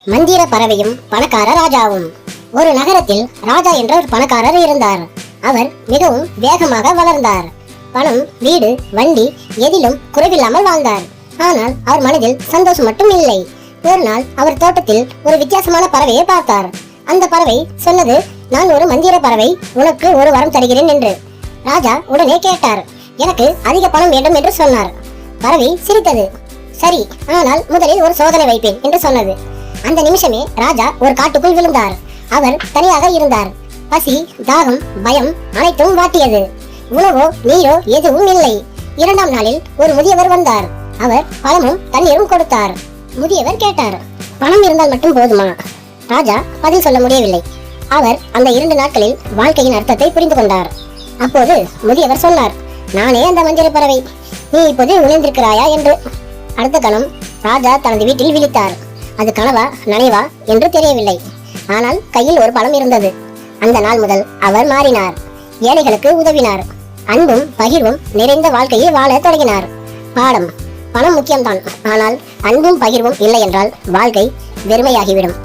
மந்திர பறவையும் பணக்கார ராஜாவும். ஒரு நகரத்தில் ராஜா என்ற ஒரு பணக்காரர் இருந்தார். அவர் மிகவும் வேகமாக வளர்ந்தார். பணம், வீடு, வண்டி எதிலும் குறைவில்லாமல் வாழ்ந்தார். ஆனால் அவர் மனதில் சந்தோஷம் மட்டும் இல்லை. ஒரு நாள் அவர் தோட்டத்தில் ஒரு வித்தியாசமான பறவையை பார்த்தார். அந்த பறவை சொன்னது, நான் ஒரு மந்திர பறவை, உனக்கு ஒரு வரம் தருகிறேன் என்று. ராஜா உடனே கேட்டார், எனக்கு அதிக பணம் வேண்டும் என்று சொன்னார். பறவை சிரித்தது, சரி, ஆனால் முதலில் ஒரு சோதனை வைப்பேன் என்று சொன்னது. அந்த நிமிஷமே ராஜா ஒரு காட்டுக்குள் விழுந்தார். அவர் தனியாக இருந்தார். பசி, தாகம், பயம் அனைத்தும் வாட்டியது. உணவோ நீரோ எதுவும் இல்லை. இரண்டாம் நாளில் ஒரு முதியவர் வந்தார். அவர் பழமும் தண்ணீரும் கொடுத்தார். முதியவர் கேட்டார், பணம் இருந்தால் மட்டும் போதுமா? ராஜா பதில் சொல்ல முடியவில்லை. அவர் அந்த 2 நாட்களில் வாழ்க்கையின் அர்த்தத்தை புரிந்து கொண்டார். அப்போது முதியவர் சொன்னார், நானே அந்த மந்திர பறவை, நீ இப்போது உணர்ந்திருக்கிறாயா என்று. அடுத்த கணம் ராஜா தனது வீட்டில் விழித்தார். அது கனவா நனைவா என்று தெரியவில்லை. ஆனால் கையில் ஒரு பழம் இருந்தது. அந்த நாள் முதல் அவர் மாறினார். ஏழைகளுக்கு உதவினார். அன்பும் பகிர்வும் நிறைந்த வாழ்க்கையை வாழ தொடங்கினார். பாடம்: பணம் முக்கியம்தான், ஆனால் அன்பும் பகிர்வும் இல்லை என்றால் வாழ்க்கை வெறுமையாகிவிடும்.